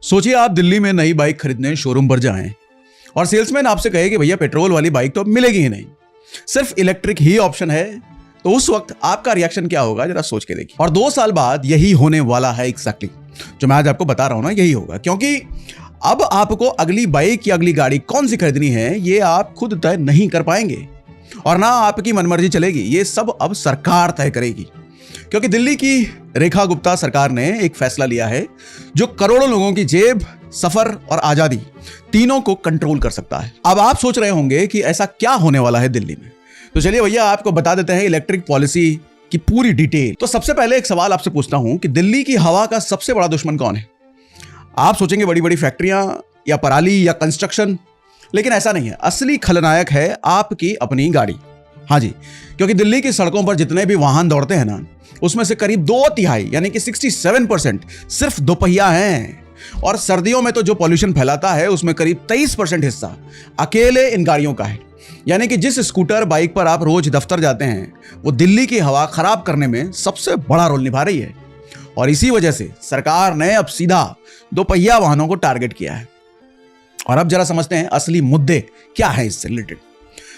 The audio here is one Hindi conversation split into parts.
सोचिए आप दिल्ली में नई बाइक खरीदने शोरूम पर जाएं और सेल्समैन आपसे कहे कि भैया पेट्रोल वाली बाइक तो अब मिलेगी ही नहीं, सिर्फ इलेक्ट्रिक ही ऑप्शन है। तो उस वक्त आपका रिएक्शन क्या होगा, जरा सोच के देखिए। और 2 साल बाद यही होने वाला है एग्जैक्टली जो मैं आज आपको बता रहा हूं ना, यही होगा। क्योंकि अब आपको अगली बाइक या अगली गाड़ी कौन सी खरीदनी है ये आप खुद तय नहीं कर पाएंगे और ना आपकी मनमर्जी चलेगी। ये सब अब सरकार तय करेगी, क्योंकि दिल्ली की रेखा गुप्ता सरकार ने एक फैसला लिया है जो करोड़ों लोगों की जेब, सफर और आजादी तीनों को कंट्रोल कर सकता है। अब आप सोच रहे होंगे कि ऐसा क्या होने वाला है दिल्ली में, तो चलिए भैया आपको बता देते हैं इलेक्ट्रिक पॉलिसी की पूरी डिटेल। तो सबसे पहले एक सवाल आपसे पूछता हूं कि दिल्ली की हवा का सबसे बड़ा दुश्मन कौन है? आप सोचेंगे बड़ी बड़ी फैक्ट्रियां या पराली या कंस्ट्रक्शन, लेकिन ऐसा नहीं है। असली खलनायक है आपकी अपनी गाड़ी। हाँ जी, क्योंकि दिल्ली की सड़कों पर जितने भी वाहन दौड़ते हैं ना, उसमें से करीब 2/3 यानी कि 67% सिर्फ दोपहिया हैं। और सर्दियों में तो जो पॉल्यूशन फैलाता है उसमें करीब 23% हिस्सा अकेले इन गाड़ियों का है। यानी कि जिस स्कूटर बाइक पर आप रोज दफ्तर जाते हैं वो दिल्ली की हवा खराब करने में सबसे बड़ा रोल निभा रही है। और इसी वजह से सरकार ने अब सीधा दोपहिया वाहनों को टारगेट किया है। और अब जरा समझते हैं असली मुद्दे क्या है इससे रिलेटेड।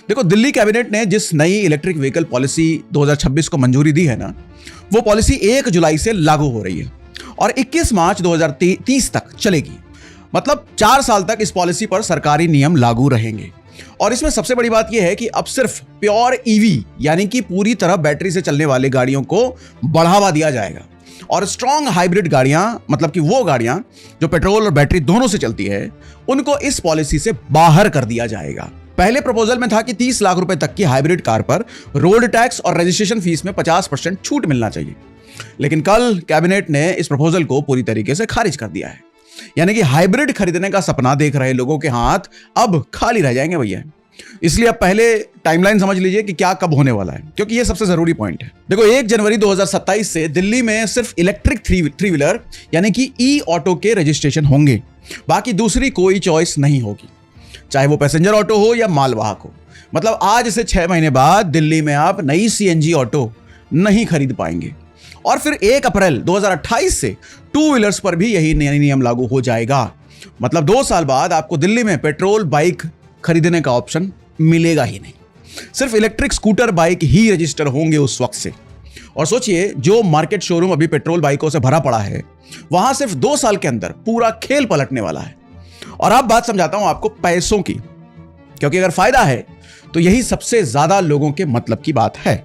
देखो, दिल्ली कैबिनेट ने जिस नई इलेक्ट्रिक व्हीकल पॉलिसी 2026 को मंजूरी दी है ना, वो पॉलिसी 1 जुलाई से लागू हो रही है और 21 मार्च 2030 तक चलेगी। मतलब 4 साल तक इस पॉलिसी पर सरकारी नियम लागू रहेंगे। और इसमें सबसे बड़ी बात यह है कि अब सिर्फ प्योर ईवी यानी कि पूरी तरह बैटरी से चलने वाली गाड़ियों को बढ़ावा दिया जाएगा और स्ट्रॉन्ग हाइब्रिड गाड़ियां, मतलब कि वो गाड़ियां जो पेट्रोल और बैटरी दोनों से चलती है, उनको इस पॉलिसी से बाहर कर दिया जाएगा। पहले प्रपोजल में था कि 30 लाख रुपए तक की हाइब्रिड कार पर रोड टैक्स और रजिस्ट्रेशन फीस में 50% छूट मिलना चाहिए, लेकिन कल कैबिनेट ने इस प्रपोजल को पूरी तरीके से खारिज कर दिया है। यानी कि हाइब्रिड खरीदने का सपना देख रहे लोगों के हाथ अब खाली रह जाएंगे भैया। इसलिए अब पहले टाइमलाइन समझ लीजिए कि क्या कब होने वाला है, क्योंकि ये सबसे जरूरी पॉइंट है। देखो, 1 जनवरी 2027 से दिल्ली में सिर्फ इलेक्ट्रिक थ्री व्हीलर यानी कि ई ऑटो के रजिस्ट्रेशन होंगे। बाकी दूसरी कोई चॉइस नहीं होगी, चाहे वो पैसेंजर ऑटो हो या मालवाहक हो। मतलब आज से 6 महीने बाद दिल्ली में आप नई सीएनजी ऑटो नहीं खरीद पाएंगे। और फिर 1 अप्रैल 2028 से 2 व्हीलर्स पर भी यही नया नियम लागू हो जाएगा। मतलब 2 साल बाद आपको दिल्ली में पेट्रोल बाइक खरीदने का ऑप्शन मिलेगा ही नहीं, सिर्फ इलेक्ट्रिक स्कूटर बाइक ही रजिस्टर होंगे उस वक्त से। और सोचिए, जो मार्केट शोरूम अभी पेट्रोल बाइकों से भरा पड़ा है, वहां सिर्फ 2 साल के अंदर पूरा खेल पलटने वाला है। और अब बात समझाता हूं आपको पैसों की, क्योंकि अगर फायदा है तो यही सबसे ज्यादा लोगों के मतलब की बात है।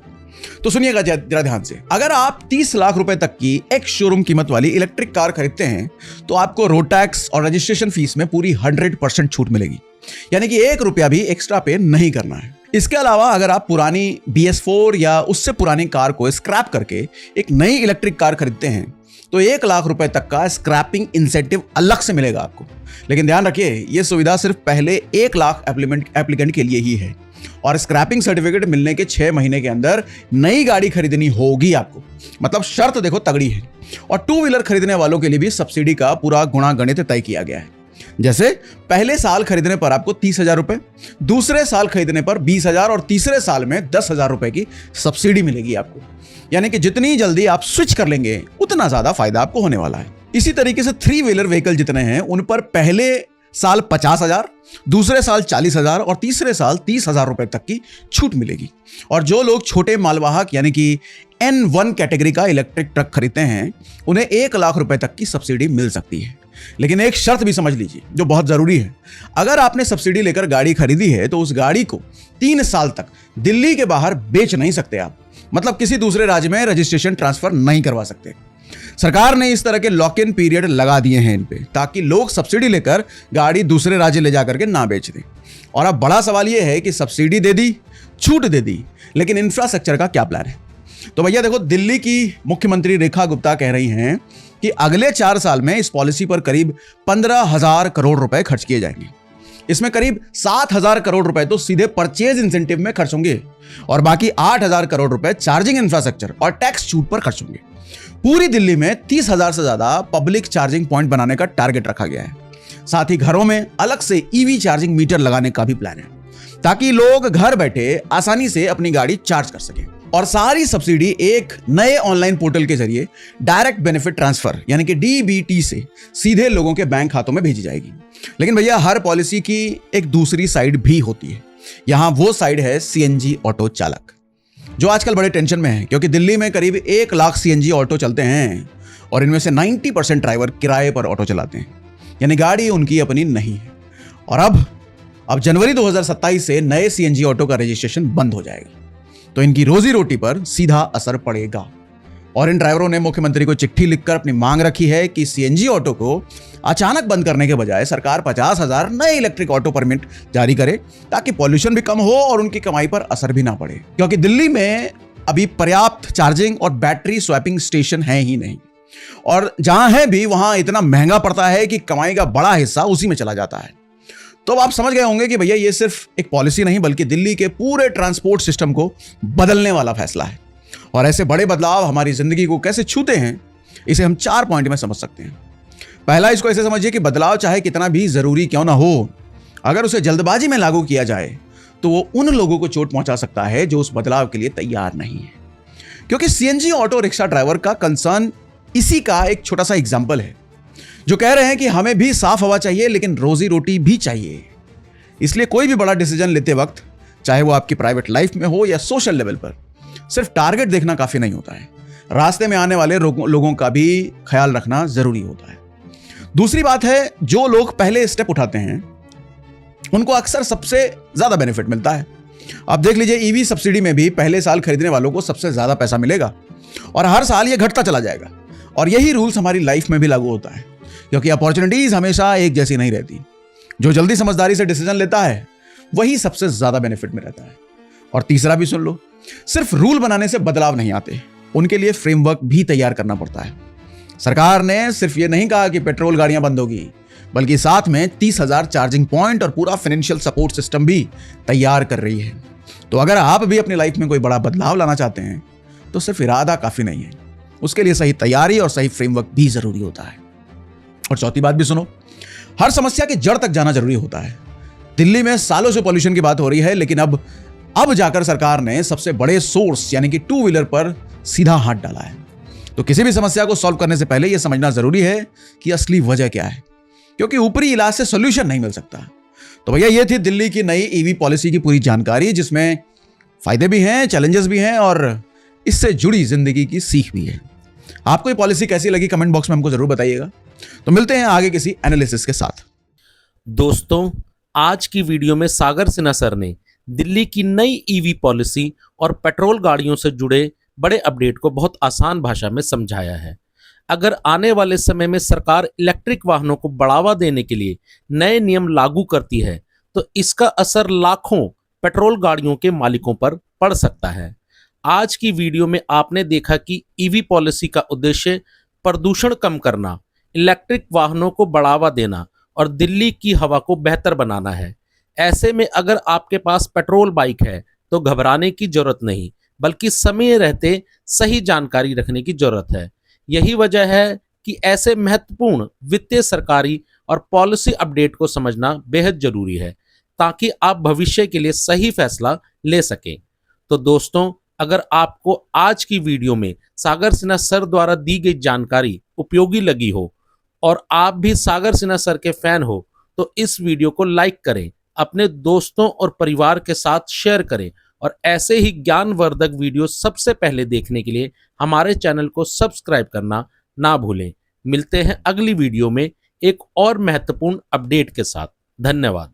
तो सुनिएगा जरा ध्यान से। अगर आप 30 लाख रुपए तक की एक शोरूम कीमत वाली इलेक्ट्रिक कार खरीदते हैं तो आपको रोड टैक्स और रजिस्ट्रेशन फीस में पूरी 100% छूट मिलेगी, यानी कि 1 रुपया भी एक्स्ट्रा पे नहीं करना है। इसके अलावा अगर आप पुरानी BS4 या उससे पुरानी कार को स्क्रैप करके एक नई इलेक्ट्रिक कार खरीदते हैं तो 1 लाख रुपए तक का स्क्रैपिंग इंसेंटिव अलग से मिलेगा आपको। लेकिन ध्यान रखिए, यह सुविधा सिर्फ पहले 1 लाख एप्लीकेंट के लिए ही है और स्क्रैपिंग सर्टिफिकेट मिलने के 6 महीने के अंदर नई गाड़ी खरीदनी होगी आपको। मतलब शर्त देखो तगड़ी है। और 2 व्हीलर खरीदने वालों के लिए भी सब्सिडी का पूरा गुणा गणित तय किया गया है। जैसे पहले साल खरीदने पर आपको 30,000 रुपए, दूसरे साल खरीदने पर 20,000 और तीसरे साल में 10,000 रुपए की सब्सिडी मिलेगी आपको। यानी कि जितनी जल्दी आप स्विच कर लेंगे उतना ज्यादा फायदा आपको होने वाला है। इसी तरीके से 3 व्हीलर व्हीकल जितने हैं उन पर पहले साल 50,000, दूसरे साल 40,000 और तीसरे साल 30,000 रुपए तक की छूट मिलेगी। और जो लोग छोटे मालवाहक यानी कि N1 कैटेगरी का इलेक्ट्रिक ट्रक खरीदते हैं उन्हें 1 लाख रुपए तक की सब्सिडी मिल सकती है। लेकिन एक शर्त भी समझ लीजिए जो बहुत जरूरी है। अगर आपने सब्सिडी लेकर गाड़ी खरीदी है तो उस गाड़ी को 3 साल तक दिल्ली के बाहर बेच नहीं सकते आप। मतलब किसी दूसरे राज्य में रजिस्ट्रेशन ट्रांसफर नहीं करवा सकते। सरकार ने इस तरह के लॉक इन पीरियड लगा दिए हैं इन पे, ताकि लोग सब्सिडी लेकर गाड़ी दूसरे राज्य ले जाकर के ना बेच दें। और अब बड़ा सवाल यह है कि सब्सिडी दे दी, छूट दे दी, लेकिन इंफ्रास्ट्रक्चर का क्या प्लान है? तो भैया देखो, दिल्ली की मुख्यमंत्री रेखा गुप्ता कह रही हैं कि अगले 4 साल में इस पॉलिसी पर करीब 15,000 करोड़ रुपए खर्च किए जाएंगे। इसमें करीब 7,000 करोड़ रुपए तो सीधे परचेज इंसेंटिव में खर्च होंगे और बाकी 8,000 करोड़ रुपए चार्जिंग इंफ्रास्ट्रक्चर और टैक्स छूट पर खर्च होंगे। पूरी दिल्ली में 30,000 से ज्यादा पब्लिक चार्जिंग पॉइंट बनाने का टारगेट रखा गया है। साथ ही घरों में अलग से ईवी चार्जिंग मीटर लगाने का भी प्लान है, ताकि लोग घर बैठे आसानी से अपनी गाड़ी चार्ज कर सकें। और सारी सब्सिडी एक नए ऑनलाइन पोर्टल के जरिए डायरेक्ट बेनिफिट ट्रांसफर यानी कि डीबीटी से सीधे लोगों के बैंक खातों में भेजी जाएगी। लेकिन भैया हर पॉलिसी की एक दूसरी साइड भी होती है। यहां वो साइड है सीएनजी ऑटो चालक, जो आजकल बड़े टेंशन में है क्योंकि दिल्ली में करीब 1 लाख सीएनजी ऑटो चलते हैं और इनमें से 90% ड्राइवर किराए पर ऑटो चलाते हैं, यानी गाड़ी उनकी अपनी नहीं है। और अब जनवरी 2027 से नए सीएनजी ऑटो का रजिस्ट्रेशन बंद हो जाएगा, तो इनकी रोजी रोटी पर सीधा असर पड़ेगा। और इन ड्राइवरों ने मुख्यमंत्री को चिट्ठी लिखकर अपनी मांग रखी है कि सीएनजी ऑटो को अचानक बंद करने के बजाय सरकार 50,000 नए इलेक्ट्रिक ऑटो परमिट जारी करे, ताकि पॉल्यूशन भी कम हो और उनकी कमाई पर असर भी ना पड़े। क्योंकि दिल्ली में अभी पर्याप्त चार्जिंग और बैटरी स्वैपिंग स्टेशन है ही नहीं, और जहां है भी वहां इतना महंगा पड़ता है कि कमाई का बड़ा हिस्सा उसी में चला जाता है। तो अब आप समझ गए होंगे कि भैया ये सिर्फ एक पॉलिसी नहीं बल्कि दिल्ली के पूरे ट्रांसपोर्ट सिस्टम को बदलने वाला फैसला है। और ऐसे बड़े बदलाव हमारी जिंदगी को कैसे छूते हैं, इसे हम 4 पॉइंट में समझ सकते हैं। पहला, इसको ऐसे समझिए कि बदलाव चाहे कितना भी जरूरी क्यों ना हो, अगर उसे जल्दबाजी में लागू किया जाए तो वो उन लोगों को चोट पहुंचा सकता है जो उस बदलाव के लिए तैयार नहीं है। क्योंकि सीएनजी ऑटो रिक्शा ड्राइवर का कंसर्न इसी का एक छोटा सा एग्जाम्पल है, जो कह रहे हैं कि हमें भी साफ हवा चाहिए लेकिन रोजी रोटी भी चाहिए। इसलिए कोई भी बड़ा डिसीजन लेते वक्त, चाहे वो आपकी प्राइवेट लाइफ में हो या सोशल लेवल पर, सिर्फ टारगेट देखना काफी नहीं होता है, रास्ते में आने वाले लोगों का भी ख्याल रखना जरूरी होता है। दूसरी बात है, जो लोग पहले स्टेप उठाते हैं उनको अक्सर सबसे ज्यादा बेनिफिट मिलता है। अब देख लीजिए, ईवी सब्सिडी में भी पहले साल खरीदने वालों को सबसे ज्यादा पैसा मिलेगा और हर साल ये घटता चला जाएगा। और यही रूल्स हमारी लाइफ में भी लागू होता है, क्योंकि अपॉर्चुनिटीज हमेशा एक जैसी नहीं रहती। जो जल्दी समझदारी से डिसीजन लेता है वही सबसे ज्यादा बेनिफिट में रहता है। और तीसरा भी सुन लो, सिर्फ रूल बनाने से बदलाव नहीं आते, उनके लिए फ्रेमवर्क भी तैयार करना पड़ता है। सरकार ने सिर्फ ये नहीं कहा कि पेट्रोल गाड़ियां बंद होगी, बल्कि साथ में 30,000 चार्जिंग पॉइंट और पूरा फाइनेंशियल सपोर्ट सिस्टम भी तैयार कर रही है। तो अगर आप भी अपनी लाइफ में कोई बड़ा बदलाव लाना चाहते हैं तो सिर्फ इरादा काफी नहीं है, उसके लिए सही तैयारी और सही फ्रेमवर्क भी जरूरी होता है। और चौथी बात भी सुनो, हर समस्या की जड़ तक जाना जरूरी होता है। दिल्ली में सालों से पॉल्यूशन की बात हो रही है, लेकिन अब जाकर सरकार ने सबसे बड़े सोर्स यानी कि 2 व्हीलर पर सीधा हाथ डाला है। तो किसी भी समस्या को सॉल्व करने से पहले यह समझना जरूरी है कि असली वजह क्या है, क्योंकि ऊपरी इलाज से सॉल्यूशन नहीं मिल सकता। तो भैया ये थी दिल्ली की नई ईवी पॉलिसी की पूरी जानकारी, जिसमें फायदे भी हैं, चैलेंजेस भी हैं और इससे जुड़ी जिंदगी की सीख भी है। आपको ये पॉलिसी कैसी लगी कमेंट बॉक्स में हमको जरूर बताइएगा। तो मिलते हैं आगे किसी एनालिसिस के साथ। दोस्तों, आज की वीडियो में सागर सिन्हा सर ने दिल्ली की नई ईवी पॉलिसी और पेट्रोल गाड़ियों से जुड़े बड़े अपडेट को बहुत आसान भाषा में समझाया है। अगर आने वाले समय में सरकार इलेक्ट्रिक वाहनों को बढ़ावा देने के लिए नए नियम लागू करती है तो इसका असर लाखों पेट्रोल गाड़ियों के मालिकों पर पड़ सकता है। आज की वीडियो में आपने देखा कि ईवी पॉलिसी का उद्देश्य प्रदूषण कम करना, इलेक्ट्रिक वाहनों को बढ़ावा देना और दिल्ली की हवा को बेहतर बनाना है। ऐसे में अगर आपके पास पेट्रोल बाइक है तो घबराने की जरूरत नहीं, बल्कि समय रहते सही जानकारी रखने की जरूरत है। यही वजह है कि ऐसे महत्वपूर्ण वित्तीय, सरकारी और पॉलिसी अपडेट को समझना बेहद जरूरी है, ताकि आप भविष्य के लिए सही फैसला ले सकें। तो दोस्तों, अगर आपको आज की वीडियो में सागर सिन्हा सर द्वारा दी गई जानकारी उपयोगी लगी हो और आप भी सागर सिन्हा सर के फैन हो तो इस वीडियो को लाइक करें, अपने दोस्तों और परिवार के साथ शेयर करें और ऐसे ही ज्ञानवर्धक वीडियो सबसे पहले देखने के लिए हमारे चैनल को सब्सक्राइब करना ना भूलें। मिलते हैं अगली वीडियो में एक और महत्वपूर्ण अपडेट के साथ। धन्यवाद।